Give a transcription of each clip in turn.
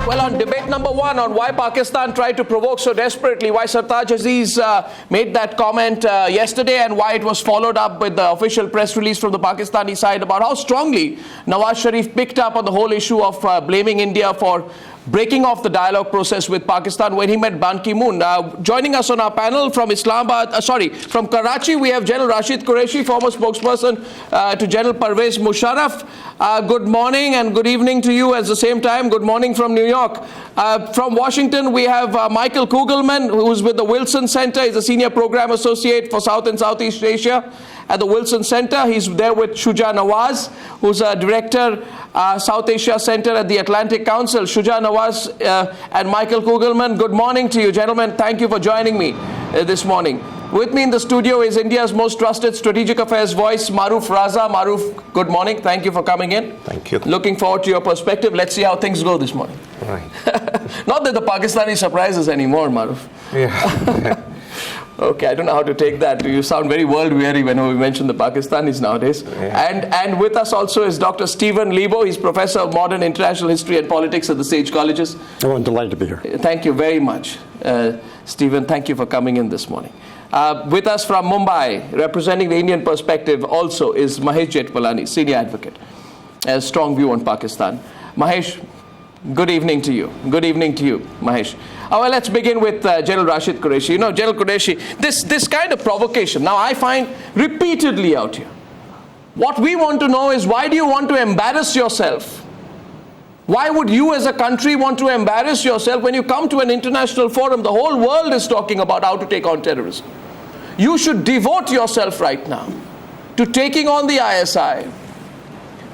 Well, on debate number one on why Pakistan tried to provoke so desperately, why Sartaj Aziz made that comment yesterday, and why it was followed up with the official press release from the Pakistani side about how strongly Nawaz Sharif picked up on the whole issue of blaming India for breaking off the dialogue process with Pakistan when he met Ban Ki-moon. Joining us on our panel from from Karachi, we have General Rashid Qureshi, former spokesperson to General Pervez Musharraf. Good morning and good evening to you at the same time. Good morning from New York. From Washington, we have Michael Kugelman, who's with the Wilson Center. He's a senior program associate for South and Southeast Asia at the Wilson Center. He's there with Shuja Nawaz, who's a director, South Asia Center at the Atlantic Council. Shuja Nawaz and Michael Kugelman, good morning to you, gentlemen. Thank you for joining me this morning. With me in the studio is India's most trusted strategic affairs voice, Maruf Raza. Maruf, good morning. Thank you for coming in. Thank you. Looking forward to your perspective. Let's see how things go this morning. Right. Not that the Pakistani surprises anymore, Maruf. Yeah. Okay, I don't know how to take that. You sound very world-weary when we mention the Pakistanis nowadays. Yeah. And with us also is Dr. Stephen Lebo. He's Professor of Modern International History and Politics at the Sage Colleges. Oh, I'm delighted to be here. Thank you very much, Stephen. Thank you for coming in this morning. With us from Mumbai, representing the Indian perspective also, is Mahesh Jetpalani, Senior Advocate. A strong view on Pakistan. Mahesh, good evening to you. Good evening to you, Mahesh. Well, let's begin with General Rashid Qureshi. You know, General Qureshi, this kind of provocation, now I find repeatedly out here. What we want to know is, why do you want to embarrass yourself? Why would you as a country want to embarrass yourself when you come to an international forum? The whole world is talking about how to take on terrorism. You should devote yourself right now to taking on the ISI,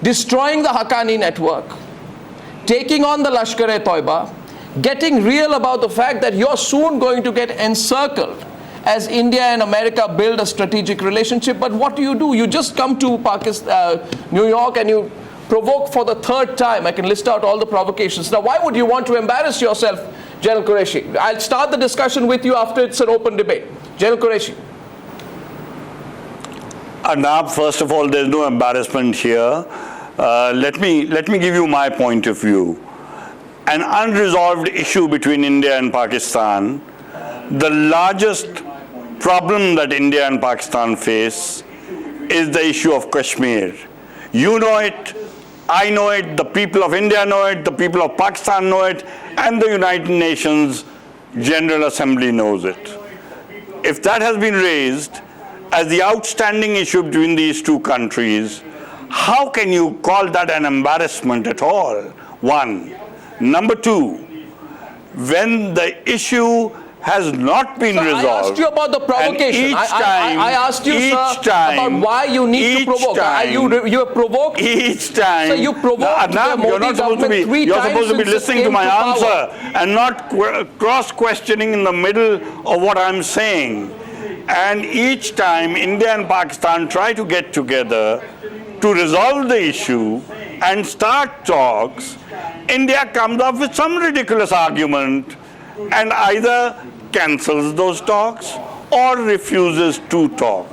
destroying the Haqqani network, taking on the Lashkar-e-Toiba, getting real about the fact that you're soon going to get encircled as India and America build a strategic relationship. But what do? You just come to Pakistan, New York, and you provoke for the third time. I can list out all the provocations. Now, why would you want to embarrass yourself, General Qureshi? I'll start the discussion with you after it's an open debate. General Qureshi. Arnab, first of all, there's no embarrassment here. Let me give you my point of view. An unresolved issue between India and Pakistan, the largest problem that India and Pakistan face is the issue of Kashmir. You know it, I know it, the people of India know it, the people of Pakistan know it, and the United Nations General Assembly knows it. If that has been raised as the outstanding issue between these two countries, how can you call that an embarrassment at all? One. Number two, when the issue has not been resolved. I asked you about the provocation. I asked you, sir, about why you need to provoke. You have provoked. Each time. So you provoked the Modi government 3 times. You're supposed to be listening to my answer and not cross-questioning in the middle of what I'm saying. And each time India and Pakistan try to get together to resolve the issue and start talks, India comes up with some ridiculous argument and either cancels those talks or refuses to talk.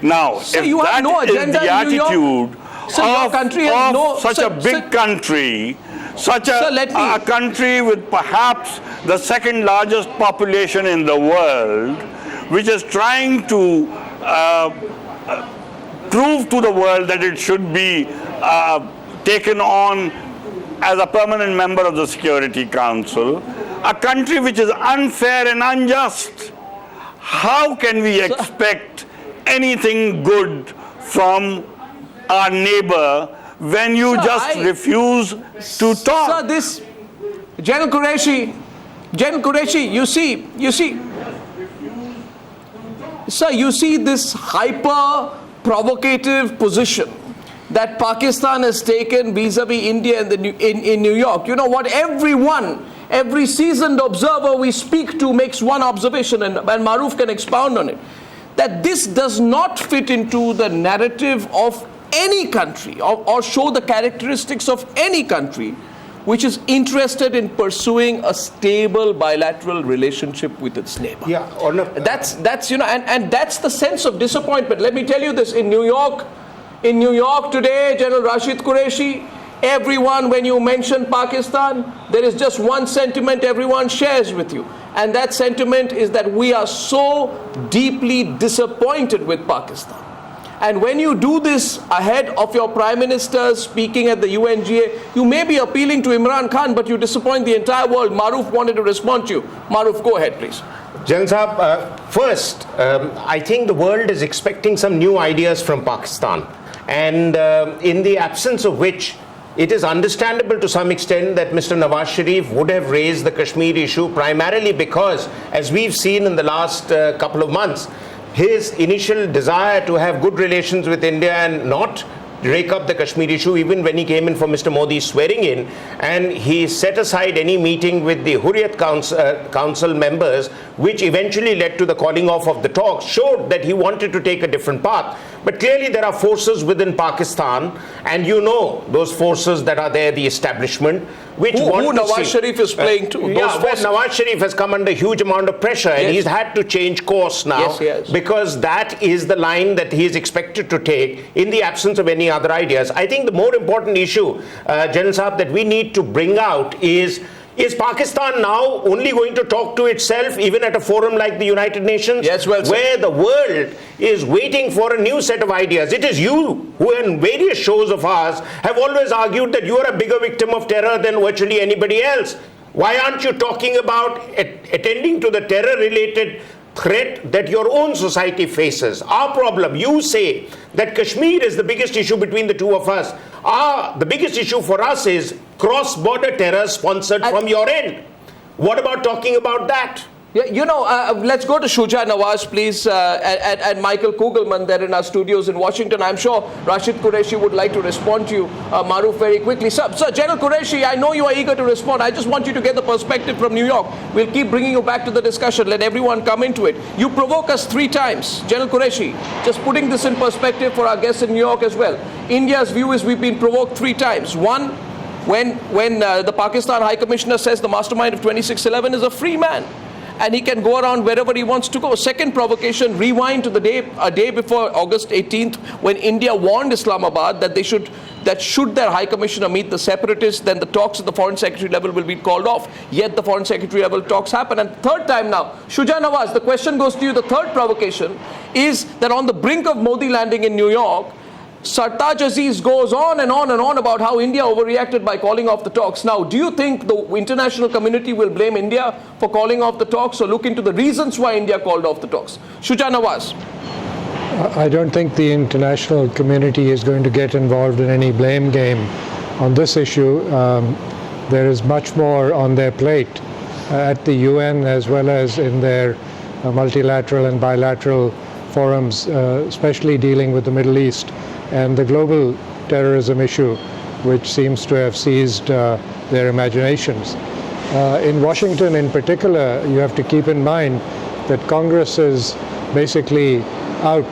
Now, so if you that have no is agenda the attitude of such a big country, such a country with perhaps the second largest population in the world, which is trying to prove to the world that it should be taken on as a permanent member of the Security Council, a country which is unfair and unjust. How can we expect anything good from our neighbor when you refuse to talk? Sir, General Qureshi, you see this hyper-provocative position that Pakistan has taken vis-a-vis India in New York. You know what? Every seasoned observer we speak to makes one observation, and Maruf can expound on it, that this does not fit into the narrative of any country or show the characteristics of any country which is interested in pursuing a stable bilateral relationship with its neighbor. Yeah, that's you know, and that's the sense of disappointment. Let me tell you this: in New York today, General Rashid Qureshi, Everyone, when you mention Pakistan, there is just one sentiment everyone shares with you. And that sentiment is that we are so deeply disappointed with Pakistan. And when you do this ahead of your Prime Minister speaking at the UNGA, you may be appealing to Imran Khan, but you disappoint the entire world. Maruf wanted to respond to you. Maruf, go ahead, please. General Sahab, first, I think the world is expecting some new ideas from Pakistan. And in the absence of which, it is understandable to some extent that Mr. Nawaz Sharif would have raised the Kashmir issue, primarily because, as we've seen in the last couple of months, his initial desire to have good relations with India and not rake up the Kashmir issue, even when he came in for Mr. Modi's swearing in, and he set aside any meeting with the Hurriyat Council members, which eventually led to the calling off of the talks, showed that he wanted to take a different path. But clearly there are forces within Pakistan, and you know those forces that are there, the establishment, which want who to Nawaz see, Sharif is playing to. Nawaz Sharif has come under huge amount of pressure, and he's had to change course now, because that is the line that he is expected to take in the absence of any other ideas. I think the more important issue, General Sahab, that we need to bring out is Pakistan now only going to talk to itself, even at a forum like the United Nations, where the world is waiting for a new set of ideas? It is you who, in various shows of ours, have always argued that you are a bigger victim of terror than virtually anybody else. Why aren't you talking about attending to the terror-related threat that your own society faces? Our problem, you say that Kashmir is the biggest issue between the two of us. The biggest issue for us is cross-border terror sponsored from your end. What about talking about that? Yeah, you know, let's go to Shuja Nawaz, please, and Michael Kugelman there in our studios in Washington. I'm sure Rashid Qureshi would like to respond to you, Maruf, very quickly. Sir, General Qureshi, I know you are eager to respond. I just want you to get the perspective from New York. We'll keep bringing you back to the discussion. Let everyone come into it. You provoke us 3 times. General Qureshi, just putting this in perspective for our guests in New York as well. India's view is we've been provoked 3 times. One, when the Pakistan High Commissioner says the mastermind of 2611 is a free man, and he can go around wherever he wants to go. Second provocation, rewind to a day before August 18th, when India warned Islamabad that should their High Commissioner meet the separatists, then the talks at the Foreign Secretary level will be called off. Yet the Foreign Secretary level talks happen. And third time now, Shuja Nawaz, the question goes to you. The third provocation is that on the brink of Modi landing in New York, Sartaj Aziz goes on and on and on about how India overreacted by calling off the talks. Now, do you think the international community will blame India for calling off the talks, or look into the reasons why India called off the talks? Shuja Nawaz. I don't think the international community is going to get involved in any blame game on this issue. There is much more on their plate at the UN, as well as in their multilateral and bilateral forums, especially dealing with the Middle East and the global terrorism issue, which seems to have seized their imaginations. In Washington in particular, you have to keep in mind that Congress is basically out.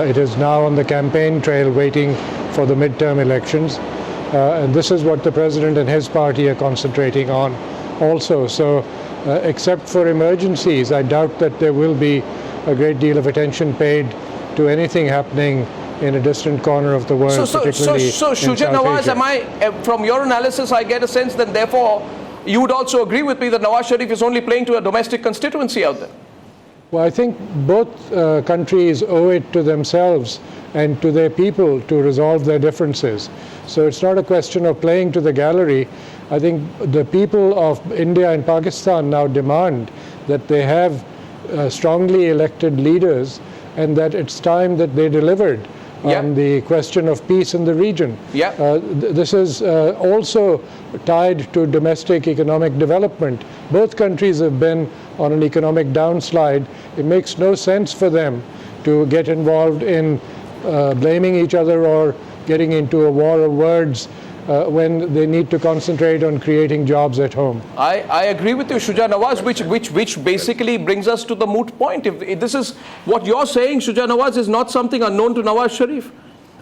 It is now on the campaign trail waiting for the midterm elections. And this is what the president and his party are concentrating on also. So except for emergencies, I doubt that there will be a great deal of attention paid to anything happening in a distant corner of the world, particularly so in Shuja South Nawaz, from your analysis, I get a sense that therefore you would also agree with me that Nawaz Sharif is only playing to a domestic constituency out there. Well, I think both countries owe it to themselves and to their people to resolve their differences. So it's not a question of playing to the gallery. I think the people of India and Pakistan now demand that they have strongly elected leaders, and that it's time that they delivered on the question of peace in the region. This is also tied to domestic economic development. Both countries have been on an economic downslide. It makes no sense for them to get involved in blaming each other or getting into a war of words when they need to concentrate on creating jobs at home. I agree with you, Shuja Nawaz, which basically brings us to the moot point. If this is what you're saying, Shuja Nawaz, is not something unknown to Nawaz Sharif.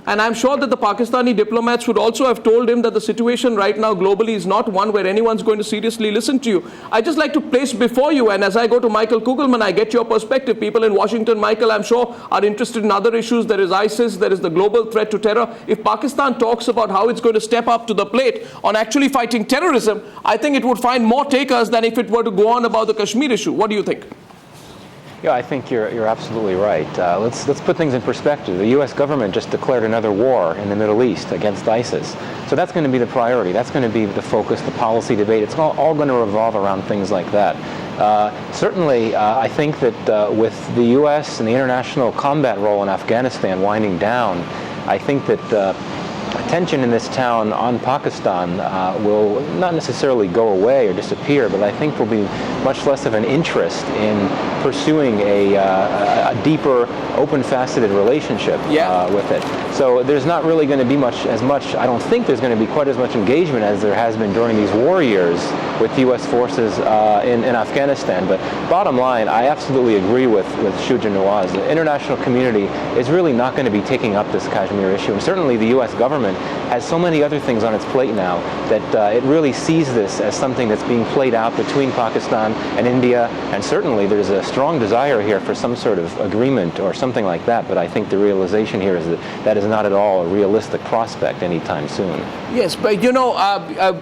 And I'm sure that the Pakistani diplomats would also have told him that the situation right now globally is not one where anyone's going to seriously listen to you. I'd just like to place before you, and as I go to Michael Kugelman, I get your perspective. People in Washington, Michael, I'm sure, are interested in other issues. There is ISIS, there is the global threat to terror. If Pakistan talks about how it's going to step up to the plate on actually fighting terrorism, I think it would find more takers than if it were to go on about the Kashmir issue. What do you think? Yeah, I think you're absolutely right. Let's put things in perspective. The U.S. government just declared another war in the Middle East against ISIS. So that's going to be the priority. That's going to be the focus, the policy debate. It's all going to revolve around things like that. Certainly, I think that with the U.S. and the international combat role in Afghanistan winding down, I think that tension in this town on Pakistan will not necessarily go away or disappear, but I think there'll be much less of an interest in pursuing a deeper, open-faceted relationship with it. So there's not really going to be I don't think there's going to be quite as much engagement as there has been during these war years with U.S. forces in Afghanistan. But bottom line, I absolutely agree with Shuja Nawaz. The international community is really not going to be taking up this Kashmir issue, and certainly the U.S. government has so many other things on its plate now that it really sees this as something that's being played out between Pakistan and India, and certainly there's a strong desire here for some sort of agreement or something like that, but I think the realization here is that is not at all a realistic prospect anytime soon. Yes, but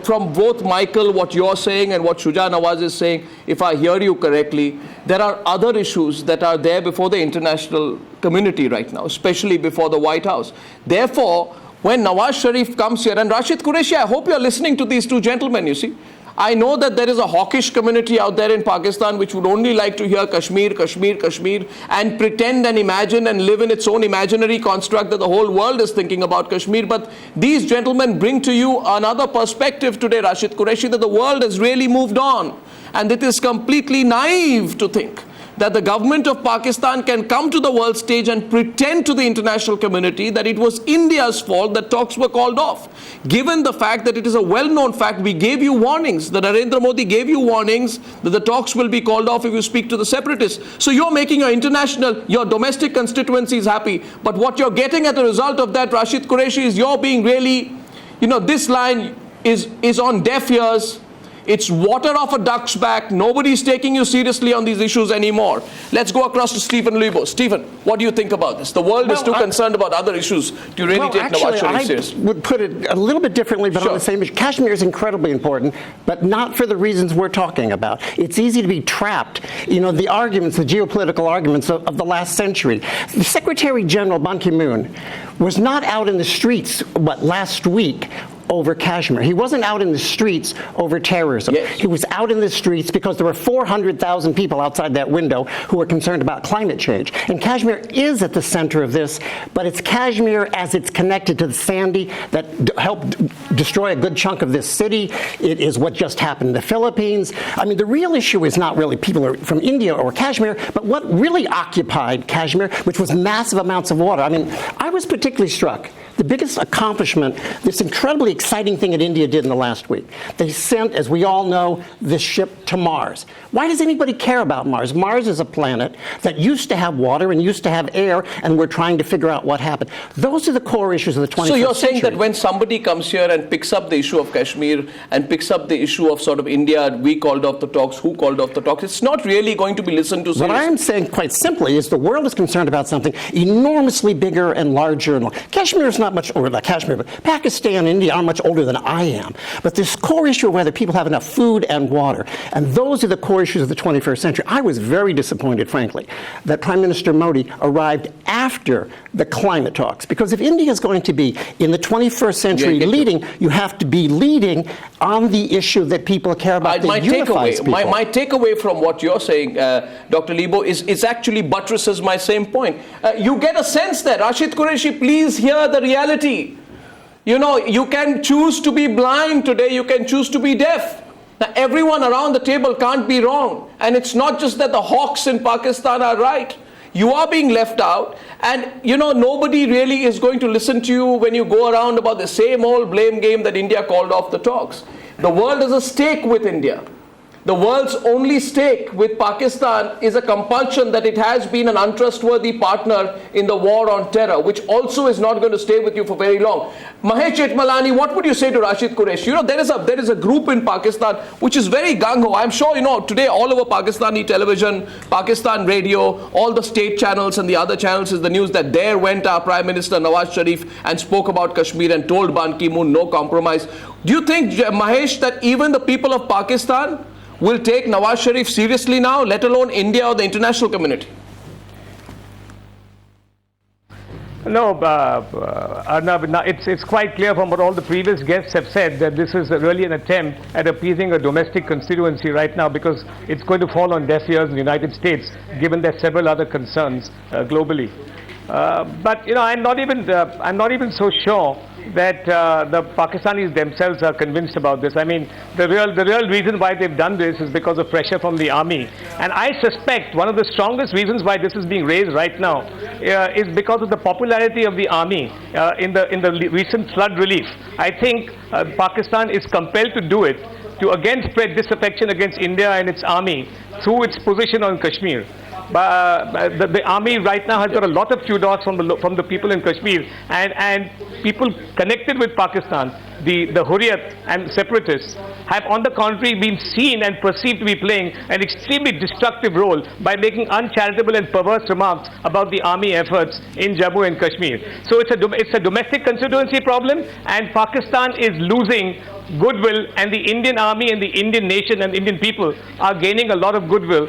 from both Michael, what you're saying and what Shuja Nawaz is saying, if I hear you correctly, there are other issues that are there before the international community right now, especially before the White House. Therefore, when Nawaz Sharif comes here, and Rashid Qureshi, I hope you're listening to these two gentlemen, you see. I know that there is a hawkish community out there in Pakistan which would only like to hear Kashmir, Kashmir, Kashmir, and pretend and imagine and live in its own imaginary construct that the whole world is thinking about Kashmir. But these gentlemen bring to you another perspective today, Rashid Qureshi, that the world has really moved on. And it is completely naive to think that the government of Pakistan can come to the world stage and pretend to the international community that it was India's fault that talks were called off. Given the fact that it is a well-known fact, we gave you warnings, that Narendra Modi gave you warnings that the talks will be called off if you speak to the separatists. So you're making your domestic constituencies happy. But what you're getting as a result of that, Rashid Qureshi, is you're being really, this line is on deaf ears. It's water off a duck's back. Nobody's taking you seriously on these issues anymore. Let's go across to Stephen Luibo. Stephen, what do you think about this? The world is too concerned about other issues to really take Nawaz Sharif seriously. I would put it a little bit differently, but on the same issue. Kashmir is incredibly important, but not for the reasons we're talking about. It's easy to be trapped. The arguments, the geopolitical arguments of the last century. The Secretary General Ban Ki-moon was not out in the streets, last week, over Kashmir. He wasn't out in the streets over terrorism. Yes. He was out in the streets because there were 400,000 people outside that window who were concerned about climate change. And Kashmir is at the center of this, but it's Kashmir as it's connected to the Sandy that helped destroy a good chunk of this city. It is what just happened in the Philippines. I mean, the real issue is not really people from India or Kashmir, but what really occupied Kashmir, which was massive amounts of water. I mean, I was particularly struck. The biggest accomplishment, this incredibly exciting thing that India did in the last week. They sent, as we all know, this ship to Mars. Why does anybody care about Mars? Mars is a planet that used to have water and used to have air, and we're trying to figure out what happened. Those are the core issues of the 21st century. So you're saying that when somebody comes here and picks up the issue of Kashmir and picks up the issue of sort of India, we called off the talks, who called off the talks, it's not really going to be listened to seriously. What I'm saying quite simply is the world is concerned about something enormously bigger and larger. Kashmir is not much older than Kashmir, but Pakistan and India are much older than I am. But this core issue of whether people have enough food and water, and those are the core issues of the 21st century. I was very disappointed, frankly, that Prime Minister Modi arrived after the climate talks. Because if India is going to be in the 21st century leading, you have to be leading on the issue that people care about. My takeaway from what you're saying, Dr. Libo, is actually buttresses my same point. You get a sense that, Rashid Qureshi, please hear the reality. You can choose to be blind today, you can choose to be deaf. Now, everyone around the table can't be wrong. And it's not just that the hawks in Pakistan are right. You are being left out, and nobody really is going to listen to you when you go around about the same old blame game that India called off the talks. The world is a stake with India. The world's only stake with Pakistan is a compulsion that it has been an untrustworthy partner in the war on terror, which also is not going to stay with you for very long. Mahesh Jethmalani, what would you say to Rashid Qureshi? You know, there is a group in Pakistan which is very gung-ho. I'm sure, you know, today all over Pakistani television, Pakistan radio, all the state channels and the other channels is the news that there went our Prime Minister Nawaz Sharif and spoke about Kashmir and told Ban Ki-moon no compromise. Do you think, Mahesh, that even the people of Pakistan will take Nawaz Sharif seriously now, let alone India or the international community? No, Arnab, it's quite clear from what all the previous guests have said that this is really an attempt at appeasing a domestic constituency right now, because it's going to fall on deaf ears in the United States, given there's several other concerns globally. But you know, I'm not even so sure that the Pakistanis themselves are convinced about this. I mean, the real reason why they've done this is because of pressure from the army. And I suspect one of the strongest reasons why this is being raised right now is because of the popularity of the army in the recent flood relief. I think Pakistan is compelled to do it to again spread disaffection against India and its army through its position on Kashmir. The army right now has got a lot of kudos from the people in Kashmir, and people connected with Pakistan, the Hurriyat and separatists, have on the contrary been seen and perceived to be playing an extremely destructive role by making uncharitable and perverse remarks about the army efforts in Jammu and Kashmir. So it's a domestic constituency problem, and Pakistan is losing goodwill, and the Indian army and the Indian nation and Indian people are gaining a lot of goodwill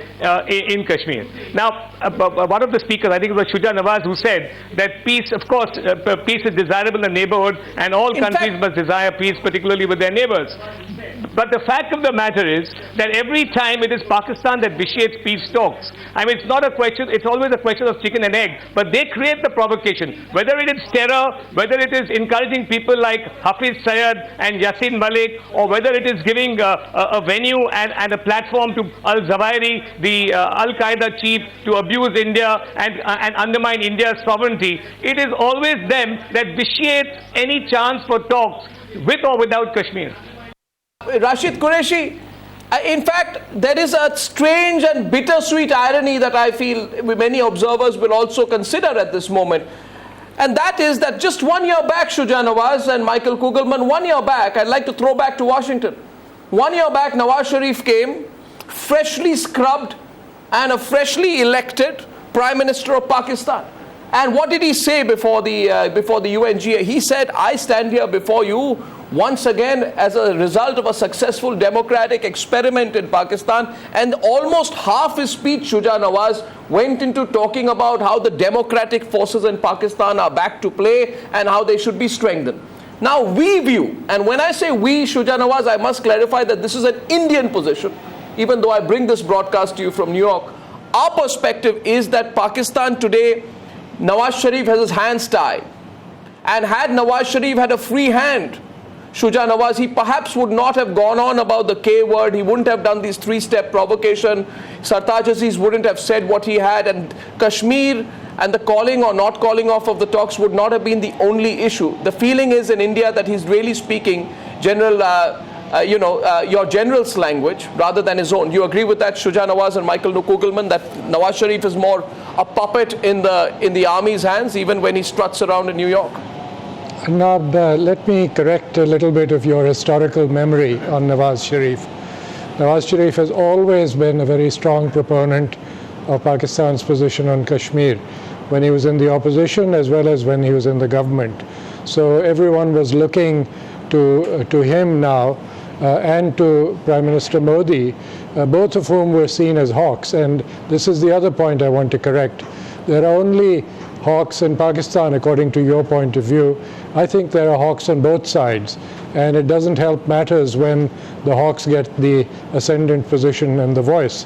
in Kashmir. Now, one of the speakers, I think it was Shuja Nawaz, who said that peace, of course, peace is desirable in the neighborhood, and all countries must desire peace, particularly with their neighbors. But the fact of the matter is that every time it is Pakistan that vitiates peace talks. I mean, it's not a question, it's always a question of chicken and egg, but they create the provocation. Whether it is terror, whether it is encouraging people like Hafiz Syed and Yassin Malik, or whether it is giving a venue and a platform to Al-Zawahiri, the Al-Qaeda chief, to abuse India and undermine India's sovereignty, it is always them that vitiate any chance for talks with or without Kashmir. Rashid Qureshi, in fact, there is a strange and bittersweet irony that I feel many observers will also consider at this moment. And that is that just 1 year back, Shuja Nawaz and Michael Kugelman, 1 year back, I'd like to throw back to Washington. 1 year back, Nawaz Sharif came, freshly scrubbed and a freshly elected Prime Minister of Pakistan. And what did he say before the UNGA? He said, I stand here before you once again as a result of a successful democratic experiment in Pakistan. And almost half his speech, Shuja Nawaz, went into talking about how the democratic forces in Pakistan are back to play and how they should be strengthened. Now we view, and when I say we, Shuja Nawaz, I must clarify that this is an Indian position, even though I bring this broadcast to you from New York. Our perspective is that Pakistan today, Nawaz Sharif has his hands tied. And had Nawaz Sharif had a free hand, Shuja Nawaz, he perhaps would not have gone on about the K word, he wouldn't have done these three-step provocation, Sartaj Aziz wouldn't have said what he had, and Kashmir and the calling or not calling off of the talks would not have been the only issue. The feeling is in India that he's really speaking general, your general's language rather than his own. You agree with that, Shuja Nawaz and Michael Kugelman, that Nawaz Sharif is more a puppet in the army's hands, even when he struts around in New York? Arnab, let me correct a little bit of your historical memory on Nawaz Sharif. Nawaz Sharif has always been a very strong proponent of Pakistan's position on Kashmir, when he was in the opposition as well as when he was in the government. So everyone was looking to him now and to Prime Minister Modi, both of whom were seen as hawks. And this is the other point I want to correct. There are only hawks in Pakistan, according to your point of view. I think there are hawks on both sides, and it doesn't help matters when the hawks get the ascendant position and the voice.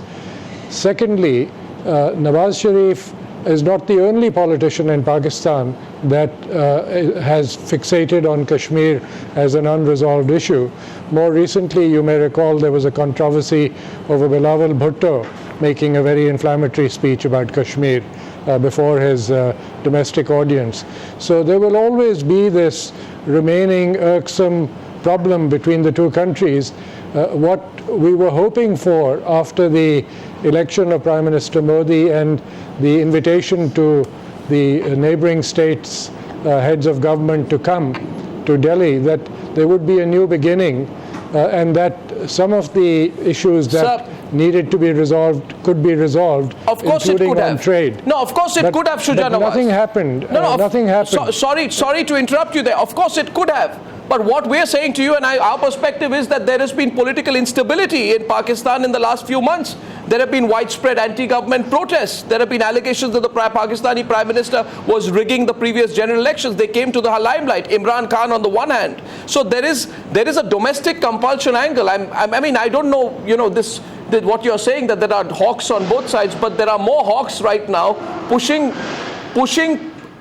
Secondly, Nawaz Sharif is not the only politician in Pakistan that has fixated on Kashmir as an unresolved issue. More recently, you may recall there was a controversy over Bilawal Bhutto making a very inflammatory speech about Kashmir before his domestic audience. So there will always be this remaining irksome problem between the two countries, what we were hoping for after the election of Prime Minister Modi and the invitation to the neighboring states' heads of government to come to Delhi, that there would be a new beginning and that some of the issues that needed to be resolved could be resolved, of course including it could on have. trade. No, of course it could have, Shuja Nawaz. Nothing happened. Nothing happened. Sorry to interrupt you there. Of course it could have. But what we're saying to you and our perspective is that there has been political instability in Pakistan in the last few months. There have been widespread anti-government protests. There have been allegations that the Pakistani Prime Minister was rigging the previous general elections. They came to the limelight. Imran Khan on the one hand. So there is a domestic compulsion angle. I mean, I don't know, what you're saying, that there are hawks on both sides, but there are more hawks right now pushing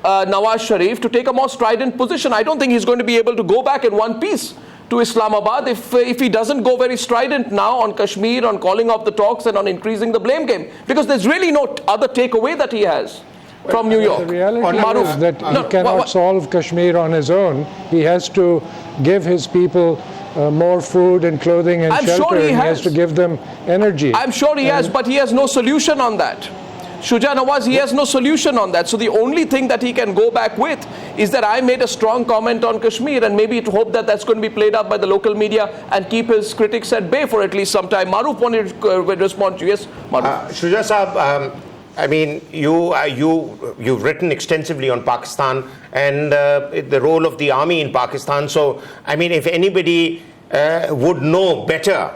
Nawaz Sharif to take a more strident position. I don't think he's going to be able to go back in one piece to Islamabad if he doesn't go very strident now on Kashmir, on calling off the talks and on increasing the blame game, because there's really no other takeaway that he has from New York. The reality is that he cannot solve Kashmir on his own. He has to give his people more food and clothing and shelter. Sure he has to give them energy. I'm sure he has, but he has no solution on that. Shuja Nawaz, he has no solution on that. So the only thing that he can go back with is that I made a strong comment on Kashmir, and maybe to hope that that's going to be played up by the local media and keep his critics at bay for at least some time. Maruf wanted to respond to you. Yes, Maruf. Shuja Saab, I mean, you've written extensively on Pakistan and the role of the army in Pakistan. So, I mean, if anybody would know better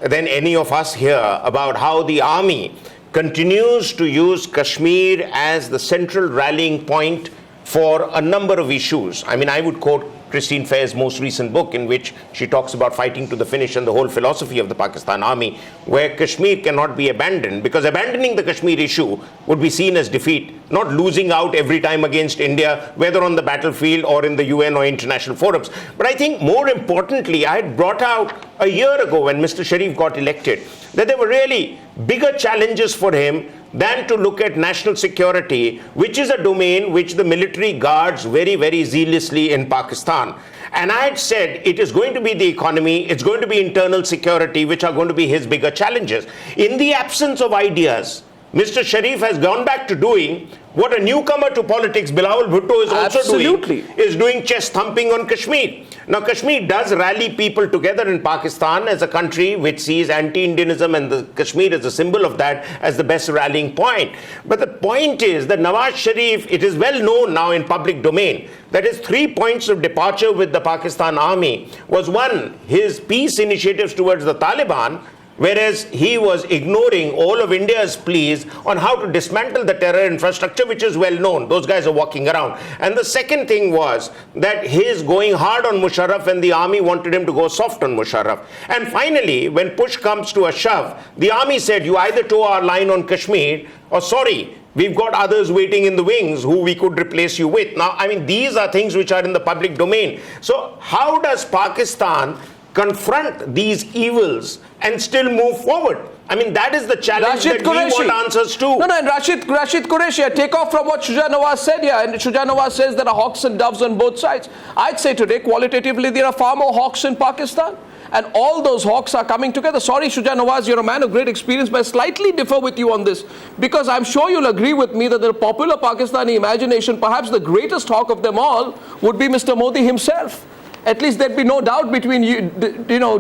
than any of us here about how the army continues to use Kashmir as the central rallying point for a number of issues. I mean, I would quote Christine Fair's most recent book, in which she talks about fighting to the finish and the whole philosophy of the Pakistan army, where Kashmir cannot be abandoned, because abandoning the Kashmir issue would be seen as defeat, not losing out every time against India, whether on the battlefield or in the UN or international forums. But I think more importantly, I had brought out a year ago when Mr. Sharif got elected, that there were really bigger challenges for him than to look at national security, which is a domain which the military guards very, very zealously in Pakistan. And I had said it is going to be the economy, it's going to be internal security, which are going to be his bigger challenges. In the absence of ideas, Mr. Sharif has gone back to doing what a newcomer to politics, Bilawal Bhutto, is also doing, is doing chest thumping on Kashmir. Now, Kashmir does rally people together in Pakistan as a country which sees anti-Indianism, and the Kashmir is a symbol of that as the best rallying point. But the point is that Nawaz Sharif, it is well known now in public domain, that his 3 points of departure with the Pakistan army was, one, his peace initiatives towards the Taliban, whereas he was ignoring all of India's pleas on how to dismantle the terror infrastructure, which is well known. Those guys are walking around. And the second thing was that his going hard on Musharraf, and the army wanted him to go soft on Musharraf. And finally, when push comes to a shove, the army said, you either toe our line on Kashmir, or sorry, we've got others waiting in the wings who we could replace you with. Now, I mean, these are things which are in the public domain. So how does Pakistan confront these evils and still move forward? I mean, that is the challenge that we want answers to. No, and Rashid Qureshi, I take off from what Shuja Nawaz said here, and Shuja Nawaz says there are hawks and doves on both sides. I'd say today, qualitatively, there are far more hawks in Pakistan, and all those hawks are coming together. Sorry, Shuja Nawaz, you're a man of great experience, but I slightly differ with you on this, because I'm sure you'll agree with me that the popular Pakistani imagination, perhaps the greatest hawk of them all, would be Mr. Modi himself. At least there'd be no doubt between you,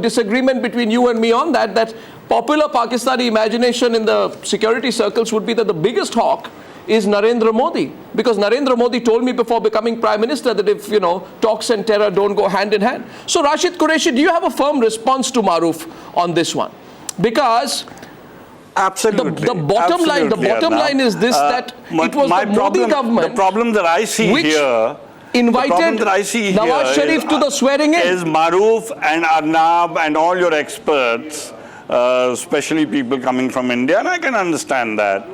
disagreement between you and me on that popular Pakistani imagination in the security circles would be that the biggest hawk is Narendra Modi. Because Narendra Modi told me before becoming Prime Minister that if, talks and terror don't go hand in hand. So Rashid Qureshi, do you have a firm response to Maruf on this one? Because absolutely, the bottom line is this, that it was the Modi government. The problem that I see here invited Nawaz Sharif to the swearing in. Is Maruf and Arnab and all your experts, especially people coming from India, and I can understand that,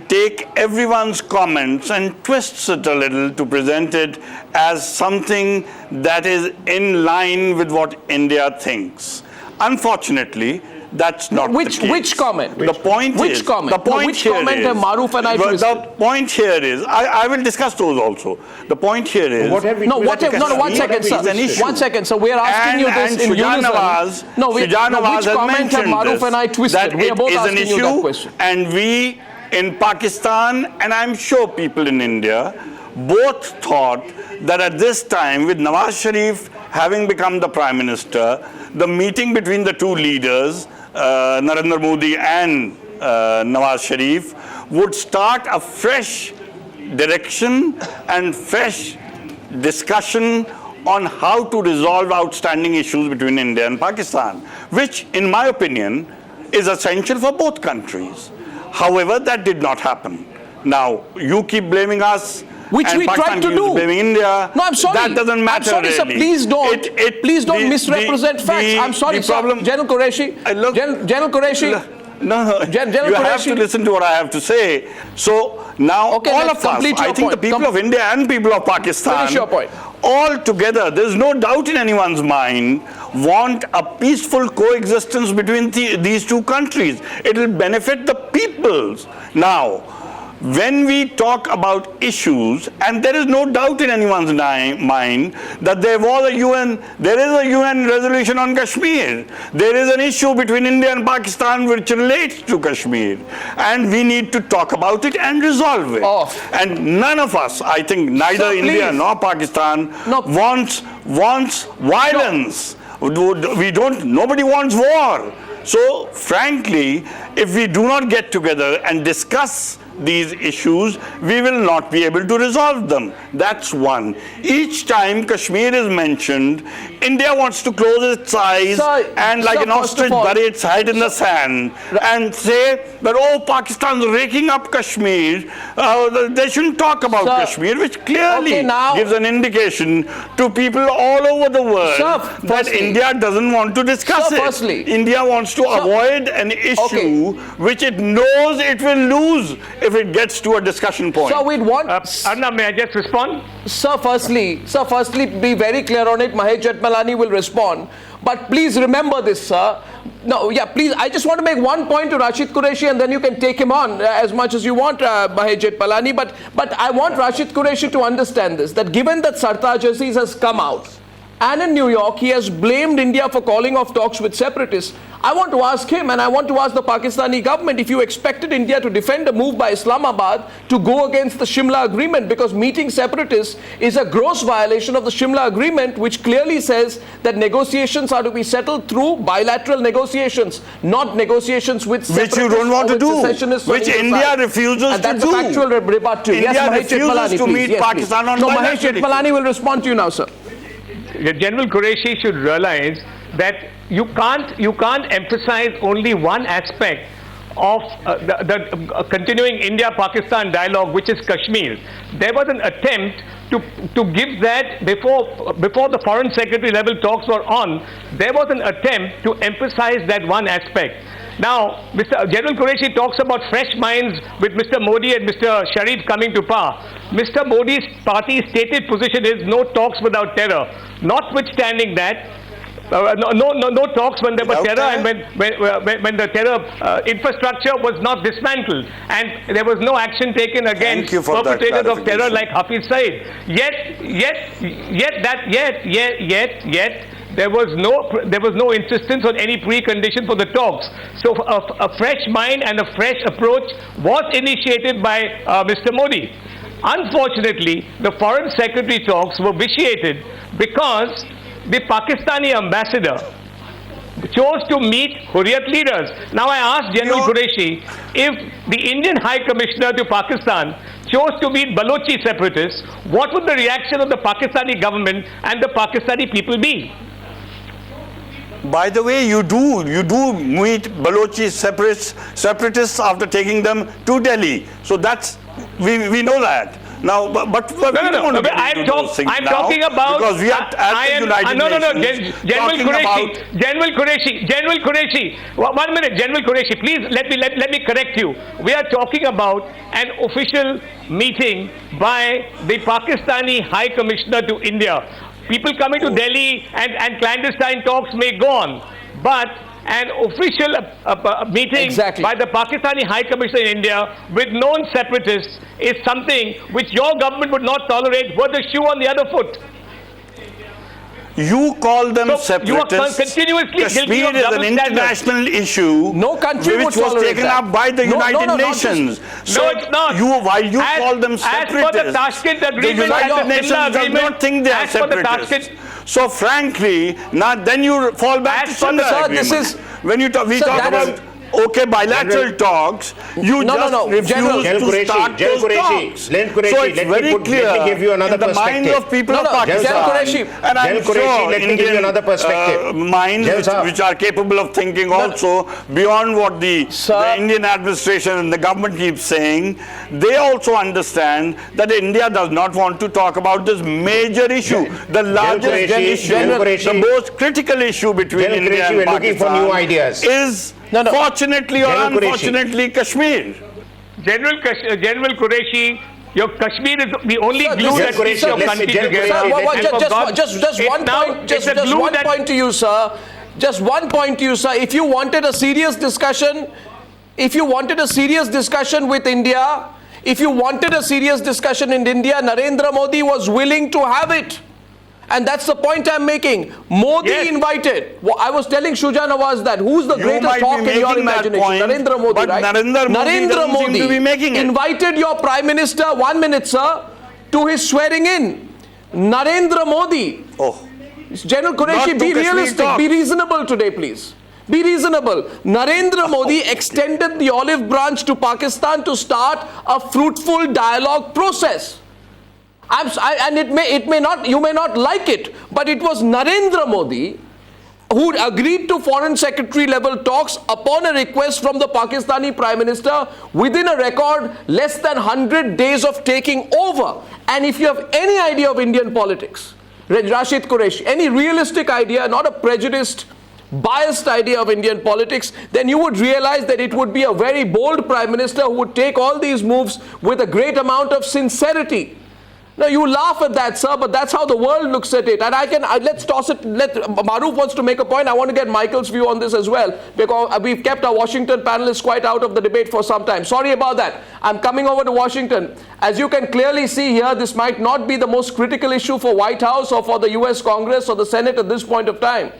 take everyone's comments and twists it a little to present it as something that is in line with what India thinks. Unfortunately, That's not Which the case. which comment? The point which is, comment? the point which here comment is, have Maruf and I the twisted? point here is, I will discuss those also. The point here is, What have we No, twisted? one second, sir. is an issue. 1 second. So we are asking you this in Shujan unison. Nawaz, which has comment have mentioned Maruf and I this, twisted? that We are it both is an asking you that issue, question. and we in Pakistan, and I'm sure people in India, both thought that at this time, with Nawaz Sharif having become the Prime Minister, the meeting between the two leaders, Narendra Modi and Nawaz Sharif, would start a fresh direction and fresh discussion on how to resolve outstanding issues between India and Pakistan, which, in my opinion, is essential for both countries. However, that did not happen. Now, you keep blaming us, which and we Pakistan tried to keeps do. blaming India. No, I'm sorry. That doesn't matter. I'm sorry, really. sir. Please don't misrepresent facts. I'm sorry, sir. General Qureshi. General Qureshi. No, General you have Qureshi. to listen to what I have to say. So now, Okay, all let's of us, complete your I think the point. people of India and people of Pakistan, Finish your point. all together, there's no doubt in anyone's mind, want a peaceful coexistence between these two countries. It will benefit the peoples. Now, when we talk about issues, and there is no doubt in anyone's mind that there is a UN resolution on Kashmir. There is an issue between India and Pakistan which relates to Kashmir. And we need to talk about it and resolve it. And none of us, I think, neither India nor Pakistan wants violence. Nobody wants war. So, frankly, if we do not get together and discuss these issues, we will not be able to resolve them. That's one. Each time Kashmir is mentioned, India wants to close its eyes and like an ostrich bury its head in the sand and say that, oh, Pakistan's raking up Kashmir. They shouldn't talk about Kashmir, which clearly gives an indication to people all over the world that India doesn't want to discuss it. India wants to avoid an issue which it knows it will lose if it gets to a discussion point. So we'd want... Arnab, may I just respond? Sir, firstly, be very clear on it. Mahesh Jethmalani will respond. But please remember this, sir. No, yeah, please, I just want to make one point to Rashid Qureshi and then you can take him on as much as you want, Mahesh Jethmalani. But I want Rashid Qureshi to understand this, that given that Sartaj Aziz has come out, and in New York, he has blamed India for calling off talks with separatists. I want to ask him, and I want to ask the Pakistani government, if you expected India to defend a move by Islamabad to go against the Shimla Agreement, because meeting separatists is a gross violation of the Shimla Agreement, which clearly says that negotiations are to be settled through bilateral negotiations, not negotiations with separatists. Which you don't want to do, which India refuses to do. And that's a factual rebut to. India refuses to meet Pakistan on bilateral. Mahesh Jethmalani will respond to you now, sir. General Qureshi should realize that you can't emphasize only one aspect of the continuing India-Pakistan dialogue, which is Kashmir. There was an attempt to give that before the Foreign Secretary-level talks were on. There was an attempt to emphasize that one aspect. Now, General Qureshi talks about fresh minds with Mr. Modi and Mr. Sharif coming to power. Mr. Modi's party's stated position is no talks without terror. Notwithstanding that, no talks when there was terror and when the terror infrastructure was not dismantled and there was no action taken against perpetrators of terror like Hafiz Saeed. Yet there was no insistence on any precondition for the talks. So a fresh mind and a fresh approach was initiated by Mr. Modi. Unfortunately, the Foreign Secretary talks were vitiated because the Pakistani ambassador chose to meet Hurriyat leaders. Now I asked General Qureshi, if the Indian High Commissioner to Pakistan chose to meet Balochi separatists, what would the reaction of the Pakistani government and the Pakistani people be? By the way, you do meet Balochi separatists after taking them to Delhi. So that's, we know that. Now, but I'm talking about because we are at the United Nations. General Qureshi, 1 minute, General Qureshi, please let me correct you. We are talking about an official meeting by the Pakistani High Commissioner to India. People coming to Delhi and clandestine talks may go on, but an official meeting Exactly. by the Pakistani High Commissioner in India with known separatists is something which your government would not tolerate were the shoe on the other foot. You call them So separatists. you are continuously guilty Kashmir of is double an international issue. No country which would was tolerate taken that. up by the United Nations. No, it's not. While you call them separatists, as per the Tashkent Agreement the United and the Nations Simla does Agreement, not think they are as per the separatists. Tashkent- So frankly, now then you fall back to As per the- Simla Sir, Agreement. this is- when we Sir, talk that is- about bilateral talks, you No, just no, refuse General to start General those Qureshi, talks. General Qureshi, So it's let me very clear let me give you another in the minds perspective. of people No, of no, Pakistan. General Qureshi. And I'm General Qureshi, sure let me give you Indian another perspective. minds General Sahab. which are capable of thinking also beyond what the Indian administration and the government keeps saying, they also understand that India does not want to talk about this major issue, the largest issue, the most critical issue between General India Qureshi, and we're looking for Pakistan new ideas. is fortunately or General Qureshi. unfortunately Kashmir. General Qureshi, your Kashmir is the only Sir, glue that General keeps Qureshi, your listen, country General together. Qureshi, Sir, And for God, just it's one now- point, it's a just glue one that- point to you, sir. Just one point to you, sir. If you wanted a serious discussion, with India, if you wanted a serious discussion in India, Narendra Modi was willing to have it. And that's the point I'm making. Modi Yes. invited. Well, I was telling Shuja Nawaz that. Who's the You greatest might be hawk in your making that imagination? point, Narendra Modi, but right? Narendra Modi doesn't seem to be making it. Invited your Prime Minister, 1 minute, sir, to his swearing in. Narendra Modi. Oh. General Not Qureshi, to be Kashmir realistic, talk. be reasonable today, please. Be reasonable. Narendra Modi extended the olive branch to Pakistan to start a fruitful dialogue process. And it may not, you may not like it, but it was Narendra Modi who agreed to Foreign Secretary-level talks upon a request from the Pakistani Prime Minister within a record less than 100 days of taking over. And if you have any idea of Indian politics, Rashid Qureshi, any realistic idea, not a prejudiced, biased idea of Indian politics, then you would realize that it would be a very bold Prime Minister who would take all these moves with a great amount of sincerity. Now you laugh at that, sir, but that's how the world looks at it. And let's toss it. Maruf wants to make a point. I want to get Michael's view on this as well, because we've kept our Washington panelists quite out of the debate for some time. Sorry about that. I'm coming over to Washington. As you can clearly see here, this might not be the most critical issue for White House or for the US Congress or the Senate at this point of time.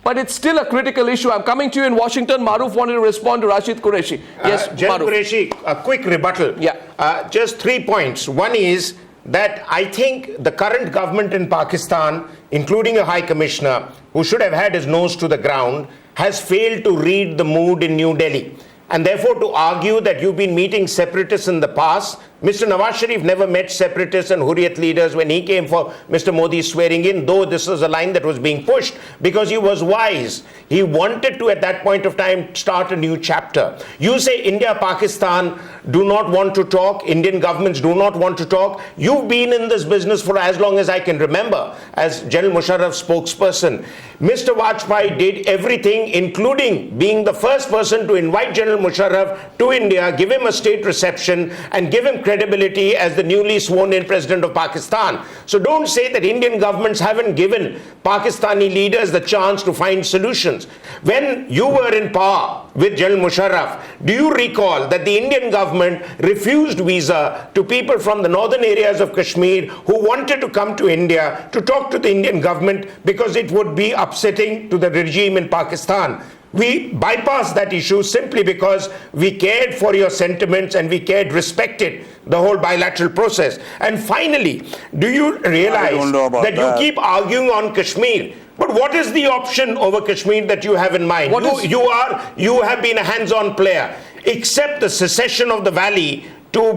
But it's still a critical issue. I'm coming to you in Washington. Maruf wanted to respond to Rashid Qureshi. Yes, General Maruf. Qureshi, a quick rebuttal. Yeah. Just 3 points. One is that I think the current government in Pakistan, including a High Commissioner, who should have had his nose to the ground, has failed to read the mood in New Delhi. And therefore, to argue that you've been meeting separatists in the past, Mr. Nawaz Sharif never met separatists and Hurriyat leaders when he came for Mr. Modi's swearing in, though this was a line that was being pushed because he was wise. He wanted to, at that point of time, start a new chapter. You say India, Pakistan do not want to talk, Indian governments do not want to talk. You've been in this business for as long as I can remember as General Musharraf's spokesperson. Mr. Vajpayee did everything, including being the first person to invite General Musharraf to India, give him a state reception, and give him credibility as the newly sworn in president of Pakistan. So don't say that Indian governments haven't given Pakistani leaders the chance to find solutions. When you were in power with General Musharraf, do you recall that the Indian government refused visa to people from the northern areas of Kashmir who wanted to come to India to talk to the Indian government because it would be upsetting to the regime in Pakistan? We bypassed that issue simply because we cared for your sentiments and we respected the whole bilateral process. And finally, do you realize that you keep arguing on Kashmir? But what is the option over Kashmir that you have in mind? You have been a hands-on player. Except the secession of the valley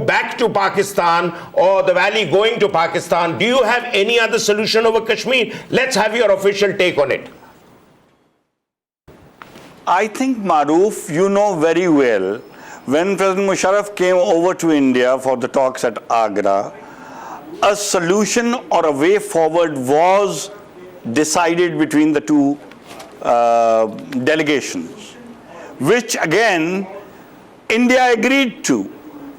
back to Pakistan or the valley going to Pakistan, do you have any other solution over Kashmir? Let's have your official take on it. I think, Maruf, you know very well, when President Musharraf came over to India for the talks at Agra, a solution or a way forward was decided between the two delegations, which again India agreed to.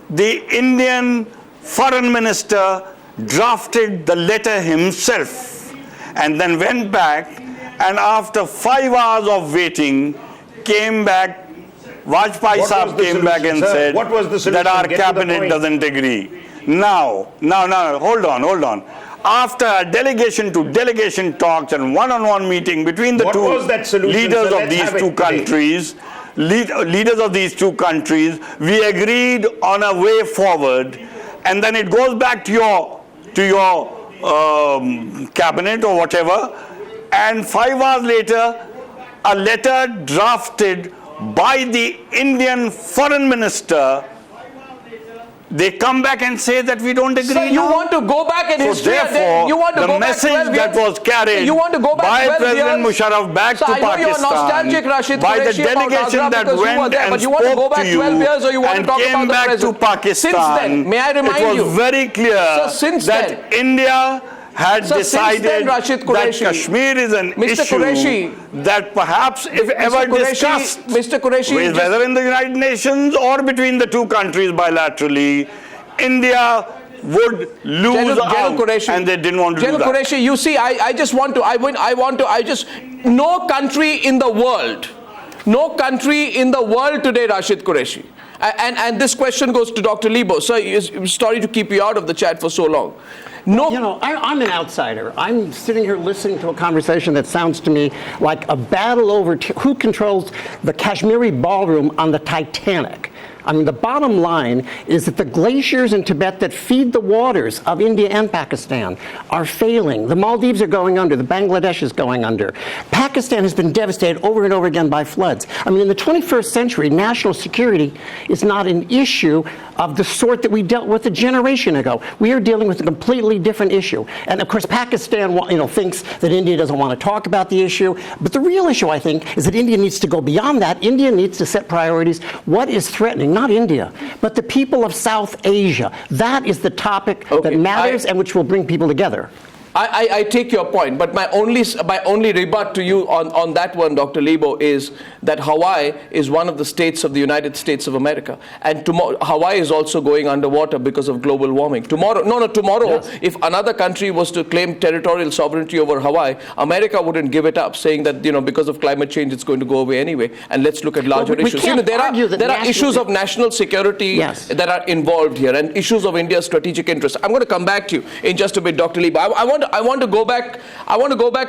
The Indian Foreign Minister drafted the letter himself and then went back, and after 5 hours of waiting, came back, Vajpayee Saab came back and said what was the solution? that our cabinet doesn't agree. Now, hold on. After a delegation to delegation talks and one-on-one meeting between the leaders of these two countries, we agreed on a way forward, and then it goes back to your cabinet or whatever, and 5 hours later, a letter drafted by the Indian foreign minister, they come back and say that we don't agree. So you want to go back in history? Therefore, you want to the go message back 12 that years? was carried You want to go back by 12 President years? Musharraf back So to I know Pakistan, you're nostalgic, Rashid by the Qureshi, about delegation Agra that because you were went there, and but you want to go spoke back to you 12 years or you want to and talk came about the back to present? Pakistan, Since then, may I remind it was you? very clear that India had decided that Kashmir is an issue that perhaps, if ever discussed, whether in the United Nations or between the two countries bilaterally, India would lose out, and they didn't want to do that. Qureshi, you see, no country in the world today, Rashid Qureshi, and this question goes to Dr. Lebo. So, sorry to keep you out of the chat for so long. No, you know, I'm an outsider. I'm sitting here listening to a conversation that sounds to me like a battle over who controls the Kashmiri ballroom on the Titanic. I mean, the bottom line is that the glaciers in Tibet that feed the waters of India and Pakistan are failing. The Maldives are going under. The Bangladesh is going under. Pakistan has been devastated over and over again by floods. I mean, in the 21st century, national security is not an issue of the sort that we dealt with a generation ago. We are dealing with a completely different issue. And of course, Pakistan, thinks that India doesn't want to talk about the issue. But the real issue, I think, is that India needs to go beyond that. India needs to set priorities. What is threatening? Not India, but the people of South Asia. That is the topic that matters and which will bring people together. I take your point, but my only rebut to you on that one, Dr. Lebo, is that Hawaii is one of the states of the United States of America, and Hawaii is also going underwater because of global warming. Tomorrow, yes. If another country was to claim territorial sovereignty over Hawaii, America wouldn't give it up, saying that because of climate change it's going to go away anyway. And let's look at larger issues. There are issues of national security that are involved here, and issues of India's strategic interest. I'm going to come back to you in just a bit, Dr. Lebo. I want to go back to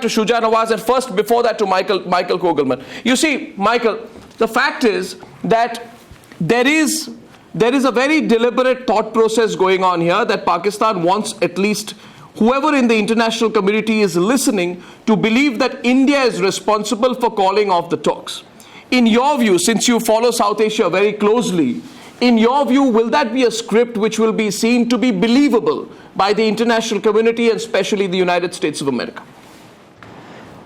Shuja Nawaz, and first, before that, to Michael Kogelman. You see, Michael, the fact is that there is a very deliberate thought process going on here that Pakistan wants at least whoever in the international community is listening to believe that India is responsible for calling off the talks. In your view, since you follow South Asia very closely, in your view, will that be a script which will be seen to be believable by the international community and especially the United States of America?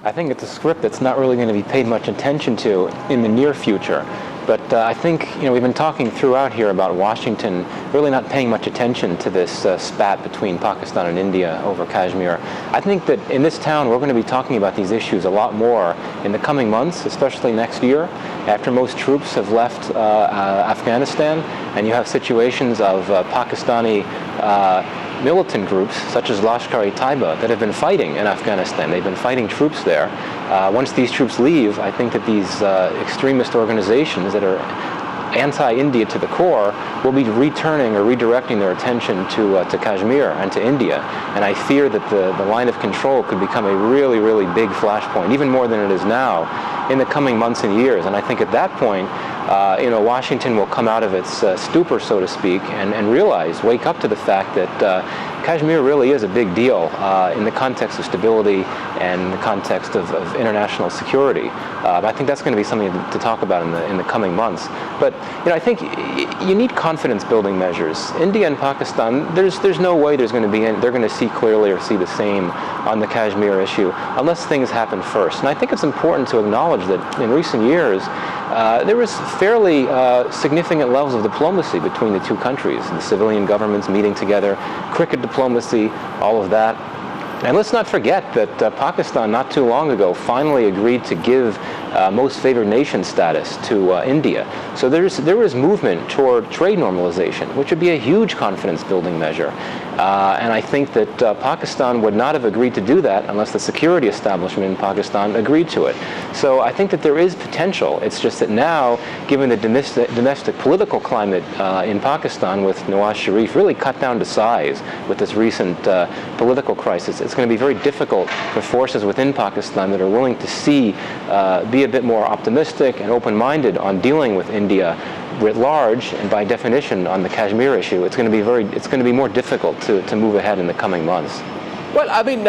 I think it's a script that's not really going to be paid much attention to in the near future. But I think, we've been talking throughout here about Washington really not paying much attention to this spat between Pakistan and India over Kashmir. I think that in this town, we're going to be talking about these issues a lot more in the coming months, especially next year, after most troops have left Afghanistan, and you have situations of Pakistani militant groups such as Lashkar-e-Taiba that have been fighting in Afghanistan. They've been fighting troops there. Once these troops leave, I think that these extremist organizations that are anti-India to the core will be returning or redirecting their attention to Kashmir and to India. And I fear that the line of control could become a really, really big flashpoint, even more than it is now, in the coming months and years. And I think at that point, Washington will come out of its stupor, so to speak, and wake up to the fact that Kashmir really is a big deal in the context of stability and the context of international security. I think that's going to be something to talk about in the coming months. But I think you need confidence-building measures. India and Pakistan, there's no way they're going to see clearly or see the same on the Kashmir issue unless things happen first. And I think it's important to acknowledge that in recent years there was fairly significant levels of diplomacy between the two countries. The civilian governments meeting together, cricket diplomacy, all of that. And let's not forget that Pakistan, not too long ago, finally agreed to give most favored nation status to India. So there is movement toward trade normalization, which would be a huge confidence-building measure. And I think that Pakistan would not have agreed to do that unless the security establishment in Pakistan agreed to it. So I think that there is potential. It's just that now, given the domestic political climate in Pakistan, with Nawaz Sharif really cut down to size with this recent political crisis, it's going to be very difficult for forces within Pakistan that are willing to be a bit more optimistic and open-minded on dealing with India writ large, and by definition on the Kashmir issue. It's going to be more difficult to move ahead in the coming months. Well, I mean,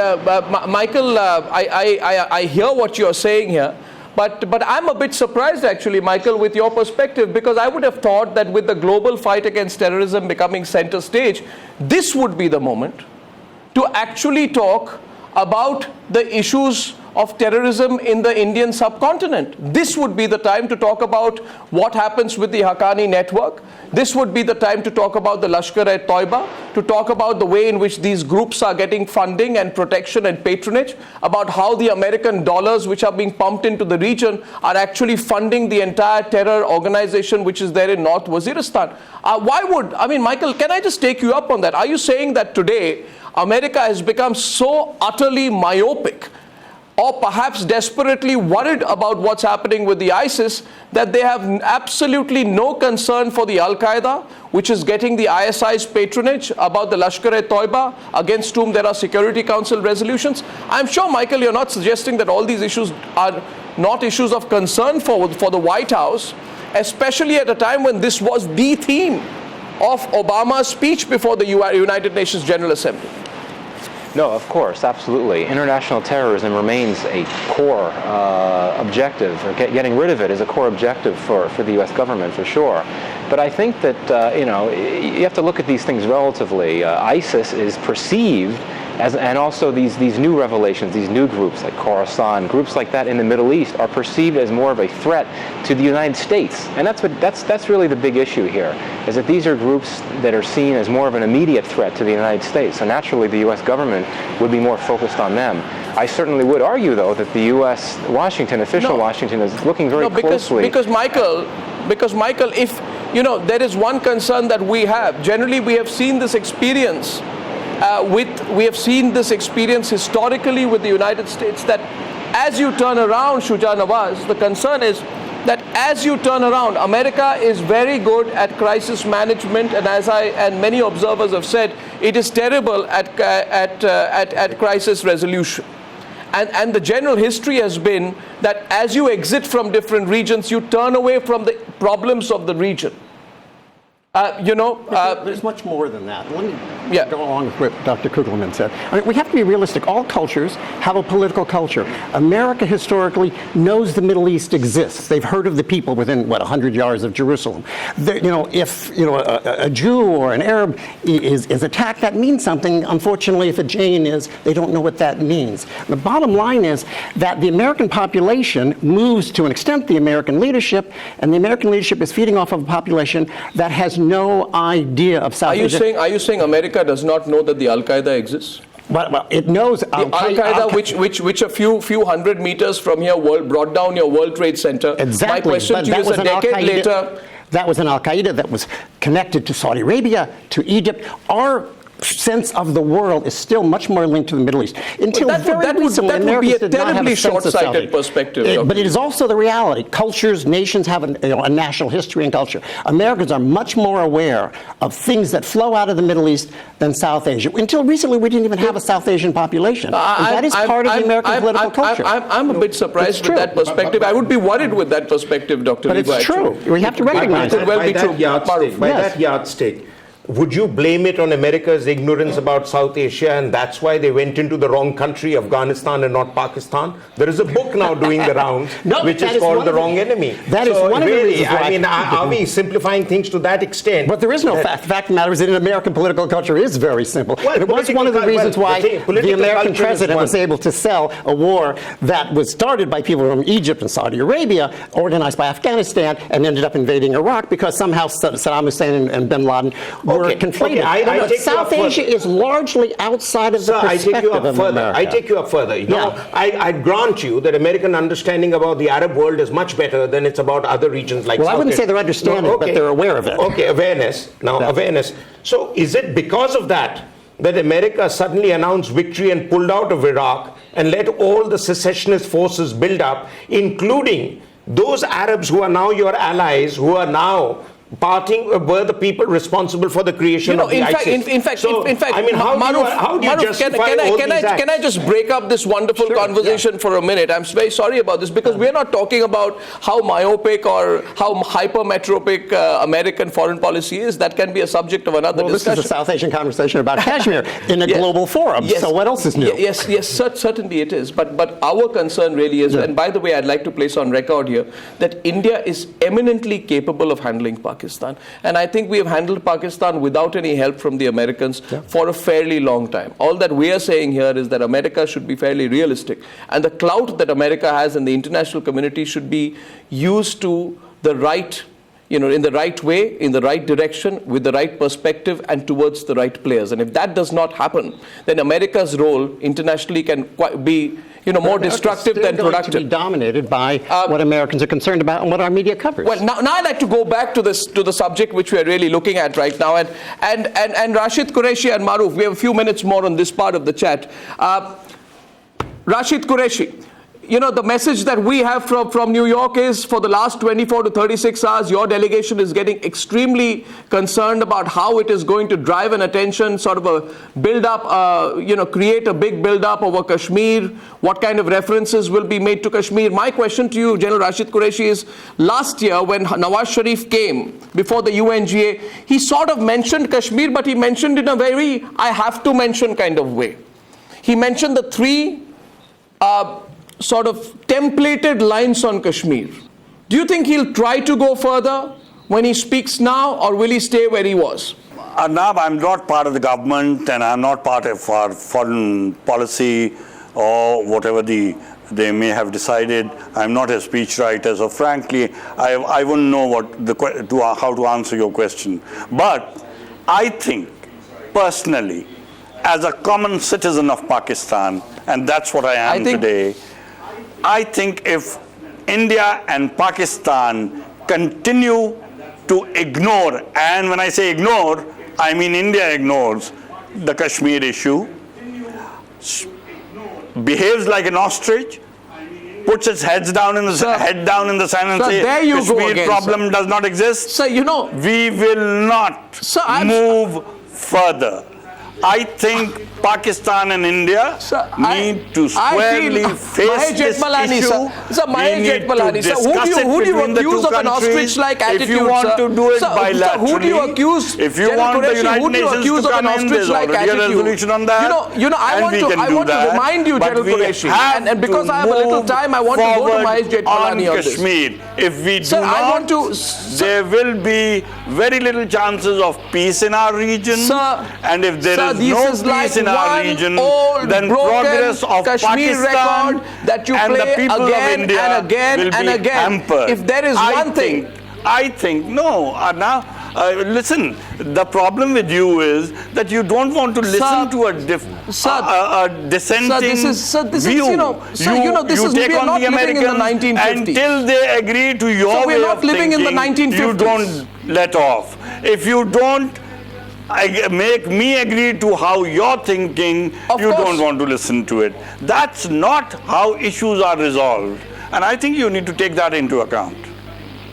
Michael, I hear what you're saying here, but I'm a bit surprised actually, Michael, with your perspective, because I would have thought that with the global fight against terrorism becoming center stage, this would be the moment to actually talk about the issues of terrorism in the Indian subcontinent. This would be the time to talk about what happens with the Haqqani network. This would be the time to talk about the Lashkar-e-Toiba, to talk about the way in which these groups are getting funding and protection and patronage, about how the American dollars which are being pumped into the region are actually funding the entire terror organization which is there in North Waziristan. Michael, can I just take you up on that? Are you saying that today America has become so utterly myopic, or perhaps desperately worried about what's happening with the ISIS, that they have absolutely no concern for the Al-Qaeda, which is getting the ISI's patronage, about the Lashkar-e-Toiba, against whom there are Security Council resolutions? I'm sure, Michael, you're not suggesting that all these issues are not issues of concern for the White House, especially at a time when this was the theme of Obama's speech before the United Nations General Assembly. No, of course, absolutely. International terrorism remains a core objective, or getting rid of it is a core objective for the U.S. government, for sure. But I think that, you have to look at these things relatively. ISIS is perceived as, and also these new revelations, these new groups like Khorasan, groups like that in the Middle East are perceived as more of a threat to the United States. And that's really the big issue here, is that these are groups that are seen as more of an immediate threat to the United States. So naturally the U.S. government would be more focused on them. I certainly would argue, though, that the U.S. Washington is looking very closely. Because Michael, if there is one concern that we have. Generally, we have seen this experience historically with the United States, that as you turn around, Shuja Nawaz, the concern is that as you turn around, America is very good at crisis management, and as and many observers have said, it is terrible at crisis resolution. And the general history has been that as you exit from different regions, you turn away from the problems of the region. There's much more than that. Let me go along with what Dr. Kugelman said. We have to be realistic. All cultures have a political culture. America historically knows the Middle East exists. They've heard of the people within, 100 yards of Jerusalem. If a Jew or an Arab is attacked, that means something. Unfortunately, if a Jain is, they don't know what that means. The bottom line is that the American population moves to an extent the American leadership, and the American leadership is feeding off of a population that has no idea of South Asia. Are you saying America does not know that the Al-Qaeda exists? Well, it knows the Al-Qaeda, which a few hundred meters from here brought down your World Trade Center. Exactly. My question to you is, a decade later, that was an Al-Qaeda that was connected to Saudi Arabia, to Egypt. Our sense of the world is still much more linked to the Middle East. Until that would be a terribly short-sighted perspective. But it is also the reality. Cultures, nations have a national history and culture. Americans are much more aware of things that flow out of the Middle East than South Asia. Until recently, we didn't even have a South Asian population. That is part of the American political culture. I'm a bit surprised with that perspective. I would be worried with that perspective, Dr. But it's true. We have to recognize it. By that yardstick, would you blame it on America's ignorance about South Asia, and that's why they went into the wrong country, Afghanistan, and not Pakistan? There is a book now doing the rounds, which is called The Wrong Enemy. That is one of the reasons why. Are we simplifying things to that extent? But there is no fact. The fact of the matter is that American political culture is very simple. It was one of the reasons why the American president was able to sell a war that was started by people from Egypt and Saudi Arabia, organized by Afghanistan, and ended up invading Iraq, because somehow Saddam Hussein and bin Laden were conflated. I take South you up Asia is largely outside of the Sir, I perspective take you up of further. America. I take you up further. I grant you that American understanding about the Arab world is much better than it's about other regions like Well, South I wouldn't Asia. say they're understanding, but they're aware of it. Okay, awareness. Now, awareness. So is it because of that America suddenly announced victory and pulled out of Iraq and let all the secessionist forces build up, including those Arabs who are now your allies, who are now were the people responsible for the creation of the ISIS? In fact, I mean, how do you justify all these acts? Can I just break up this wonderful conversation for a minute? I'm very sorry about this, because we're not talking about how myopic or how hypermetropic American foreign policy is. That can be a subject of another discussion. This is a South Asian conversation about Kashmir in a global forum, so what else is new? Yes, certainly it is. But our concern really is, and by the way, I'd like to place on record here, that India is eminently capable of handling Pakistan. And I think we have handled Pakistan without any help from the Americans for a fairly long time. All that we are saying here is that America should be fairly realistic. And the clout that America has in the international community should be used to the right, in the right way, in the right direction, with the right perspective, and towards the right players. And if that does not happen, then America's role internationally can be more destructive than productive. To be dominated by what Americans are concerned about and what our media covers. Well, now I'd like to go back to the subject which we are really looking at right now, and Rashid Qureshi and Maruf, we have a few minutes more on this part of the chat. Rashid Qureshi, the message that we have from New York is, for the last 24 to 36 hours, your delegation is getting extremely concerned about how it is going to drive an attention, sort of a build-up, create a big build-up over Kashmir, what kind of references will be made to Kashmir. My question to you, General Rashid Qureshi, is last year when Nawaz Sharif came before the UNGA, he sort of mentioned Kashmir, but he mentioned in a very I have to mention kind of way. He mentioned the three sort of templated lines on Kashmir. Do you think he'll try to go further when he speaks now, or will he stay where he was? Arnab, I'm not part of the government, and I'm not part of our foreign policy or whatever they may have decided. I'm not a speechwriter, so frankly, I wouldn't know how to answer your question. But I think, personally, as a common citizen of Pakistan, and that's what I am today, I think if India and Pakistan continue to ignore, and when I say ignore, I mean India ignores the Kashmir issue, behaves like an ostrich, puts its head down in the sand and says Kashmir problem does not exist, Sir, we will not move further. I think Pakistan and India need to squarely face this issue. We need to discuss it between the two countries. If you want to do it bilaterally, if you want the United Nations to come in, there's already a resolution on that, I want to remind you, General Qureshi, and because I have a little time, I want to go to Mahesh Jetmalani on Kashmir. If we do not, there will be very little chances of peace in our region, and if there is no peace in our region, then progress of Pakistan that you and the play people of again India and again will and be again. hampered. If there is one thing, I think no. Listen, the problem with you is that you don't want to listen to a dissenting view. You take on the Americans until they agree to your way of thinking. You don't let off. If you don't make me agree to how you're thinking, you don't want to listen to it. That's not how issues are resolved. And I think you need to take that into account.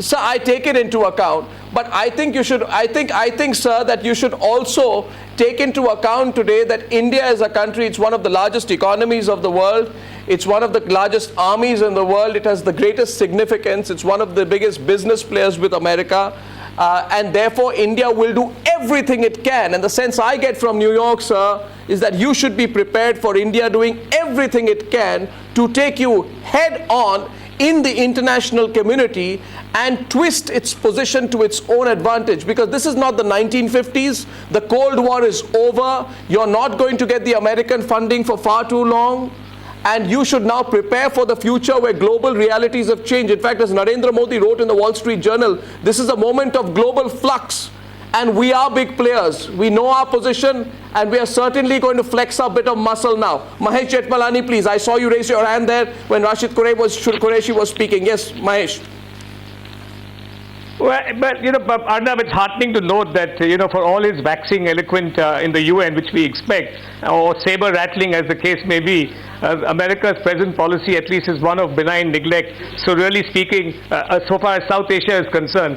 Sir, I take it into account, but I think you should, I think, sir, that you should also take into account today that India is a country, it's one of the largest economies of the world, it's one of the largest armies in the world, it has the greatest significance, it's one of the biggest business players with America. And therefore India will do everything it can. And the sense I get from New York, sir, is that you should be prepared for India doing everything it can to take you head on in the international community and twist its position to its own advantage. Because this is not the 1950s. The Cold War is over. You're not going to get the American funding for far too long. And you should now prepare for the future where global realities have changed. In fact, as Narendra Modi wrote in the Wall Street Journal, this is a moment of global flux. and we are big players. We know our position, and we are certainly going to flex our bit of muscle now. Mahesh Jetmalani, please. I saw you raise your hand there when Rashid Qureshi was speaking. Yes, Mahesh. Well, but Arnab, it's heartening to note that for all his waxing eloquent in the UN, which we expect, or saber rattling as the case may be, America's present policy at least is one of benign neglect. So really speaking, so far as South Asia is concerned,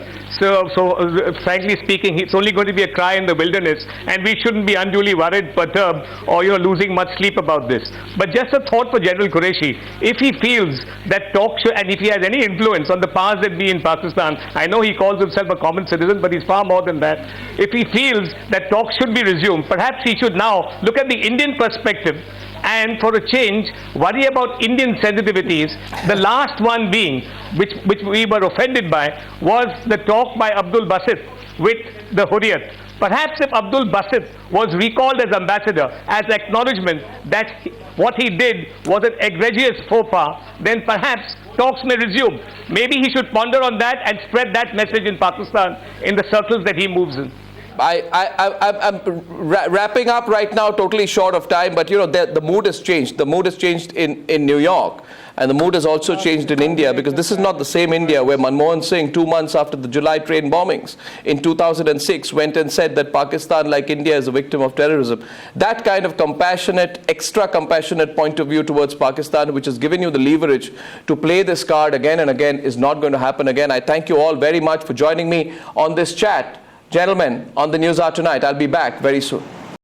frankly speaking, it's only going to be a cry in the wilderness, and we shouldn't be unduly worried, perturbed, or losing much sleep about this. But just a thought for General Qureshi: if he feels that talks should, and if he has any influence on the powers that be in Pakistan, I know he calls himself a common citizen, but he's far more than that. If he feels that talks should be resumed, perhaps he should now look at the Indian perspective and, for a change, worry about Indian sensitivities. The last one being, which we were offended by, was the talk by Abdul Basit with the Hurriyat. Perhaps if Abdul Basit was recalled as ambassador as acknowledgement that what he did was an egregious faux pas, then perhaps talks may resume. Maybe he should ponder on that and spread that message in Pakistan in the circles that he moves in. I'm wrapping up right now, totally short of time, but the mood has changed. The mood has changed in New York, and the mood has also changed in India, because this is not the same India where Manmohan Singh, 2 months after the July train bombings in 2006, went and said that Pakistan, like India, is a victim of terrorism. That kind of compassionate, extra compassionate point of view towards Pakistan, which has given you the leverage to play this card again and again, is not going to happen again. I thank you all very much for joining me on this chat. Gentlemen, on the News Hour tonight, I'll be back very soon.